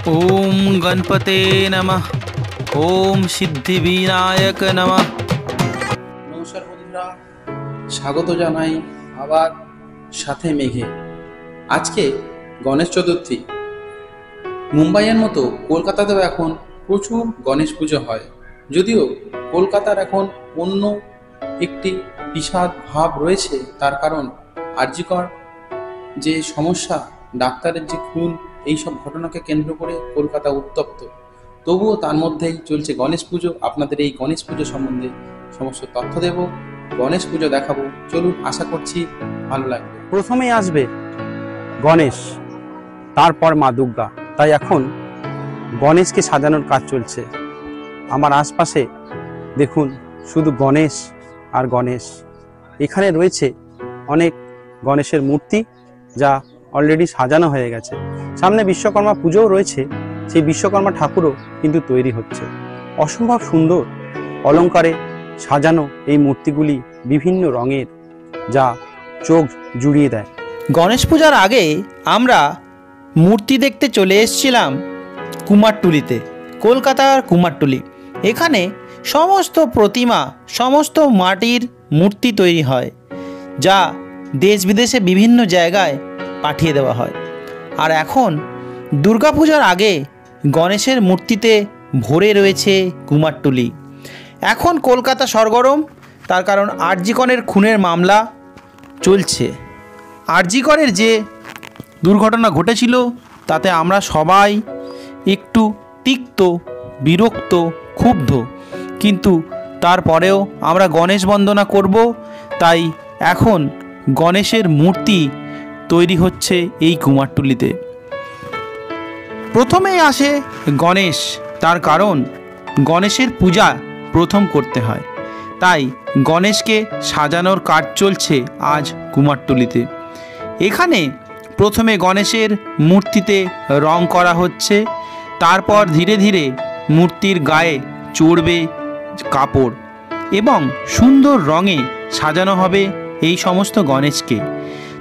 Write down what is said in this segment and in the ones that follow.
ওম গণপতে নমঃ। ওম সিদ্ধিবিনায়ক নমঃ। নমস্কার বন্ধুরা, স্বাগত জানাই আবার সাথে মেঘে। আজকে গণেশ চতুর্থী। মুম্বাইয়ের মতো কলকাতাতেও এখন প্রচুর গণেশ পুজো হয়। যদিও কলকাতার এখন অন্য একটি বিষাদ ভাব রয়েছে, তার কারণ আরজিকর যে সমস্যা, ডাক্তারের যে খুন, এইসব ঘটনাকে কেন্দ্র করে কলকাতা উত্তপ্ত। তবুও তার মধ্যেই চলছে গণেশ পুজো। আপনাদের এই গণেশ পুজো সম্বন্ধে সমস্ত তথ্য দেব, গণেশ পুজো দেখাবো। চলুন, আশা করছি ভালো লাগবে। প্রথমেই আসবে গণেশ, তারপর মা দুর্গা। তাই এখন গণেশকে সাজানোর কাজ চলছে। আমার আশপাশে দেখুন, শুধু গণেশ আর গণেশ। এখানে রয়েছে অনেক গণেশের মূর্তি, যা অলরেডি সাজানো হয়ে গেছে। সামনে বিশ্বকর্মা পুজোও রয়েছে, সেই বিশ্বকর্মা ঠাকুরও কিন্তু তৈরি হচ্ছে। অসম্ভব সুন্দর অলঙ্কারে সাজানো এই মূর্তিগুলি বিভিন্ন রঙের, যা চোখ জুড়িয়ে দেয়। গণেশ পূজার আগে আমরা মূর্তি দেখতে চলে এসেছিলাম কুমারটুলিতে, কলকাতার কুমারটুলি। এখানে সমস্ত প্রতিমা, সমস্ত মাটির মূর্তি তৈরি হয়, যা দেশ বিদেশে বিভিন্ন জায়গায় পাঠিয়ে দেওয়া হয়। আর এখন দুর্গাপূজার আগে গণেশের মূর্তিতে ভরে রয়েছে কুমারটুলি। এখন কলকাতা সরগরম, তার কারণ আরজিকরের খুনের মামলা চলছে। আরজিকরের যে দুর্ঘটনা ঘটেছিল, তাতে আমরা সবাই একটু তিক্ত, বিরক্ত, ক্ষুব্ধ। কিন্তু তারপরেও আমরা গণেশ বন্দনা করব। তাই এখন গণেশের মূর্তি তৈরি হচ্ছে এই কুমারটুলিতে। প্রথমেই আসে গণেশ, তার কারণ গণেশের পূজা প্রথম করতে হয়। তাই গণেশকে সাজানোর কাজ চলছে আজ কুমারটুলিতে। এখানে প্রথমে গণেশের মূর্তিতে রং করা হচ্ছে, তারপর ধীরে ধীরে মূর্তির গায়ে চড়বে কাপড় এবং সুন্দর রঙে সাজানো হবে এই সমস্ত গণেশকে।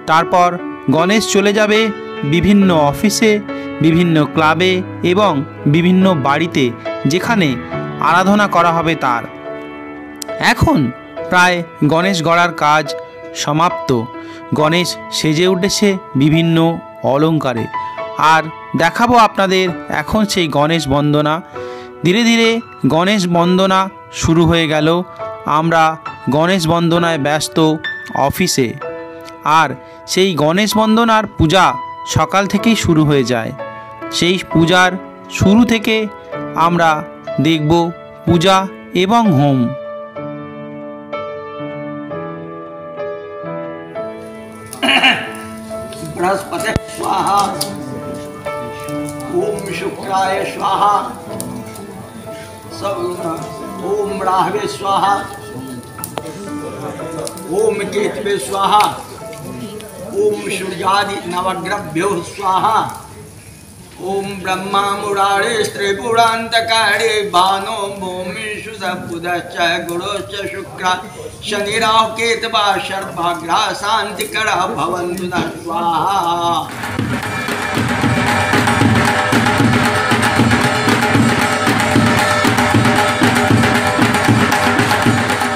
তারপর গণেশ চলে যাবে বিভিন্ন অফিসে, বিভিন্ন ক্লাবে এবং বিভিন্ন বাড়িতে, যেখানে আরাধনা করা হবে তার। এখন প্রায় গণেশ গড়ার কাজ সমাপ্ত। গণেশ সেজে উঠেছে বিভিন্ন অলঙ্কারে। আর দেখাবো আপনাদের এখন সেই গণেশ বন্দনা। ধীরে ধীরে গণেশ বন্দনা শুরু হয়ে গেল। আমরা গণেশ বন্দনায় ব্যস্ত অফিসে। আর সেই গণেশ বন্দনার পূজা সকাল থেকেই শুরু হয়ে যায়। সেই পূজার শুরু থেকে আমরা দেখব পূজা এবং হোম। बृहस्पति स्वाहा, ओम शुक्राय स्वाहा, ओम राहवे स्वाहा, ओम केतवे स्वाहा, ओम सूर्यादि नवग्रभ्यो स्वाहा, ओम ब्रह्मा मुरारे त्रिपुरांतकारे भानो भूमिषु सपुदश्च गुरुश्च शुक्र शनि राहु केतवा सर्वग्रह शांतिकरा भवन्तु नः स्वाहा।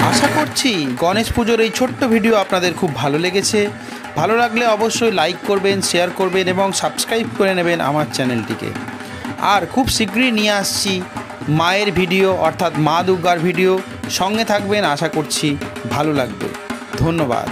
আশা করছি গণেশ পুজোর এই ছোট্ট ভিডিও আপনাদের খুব ভালো লেগেছে। ভালো লাগলে অবশ্যই লাইক করবেন, শেয়ার করবেন এবং সাবস্ক্রাইব করে নেবেন আমার চ্যানেলটিকে। আর খুব শীঘ্রই নিয়ে আসছি মায়ের ভিডিও, অর্থাৎ মা দুর্গার ভিডিও। সঙ্গে থাকবেন, আশা করছি ভালো লাগবে। ধন্যবাদ।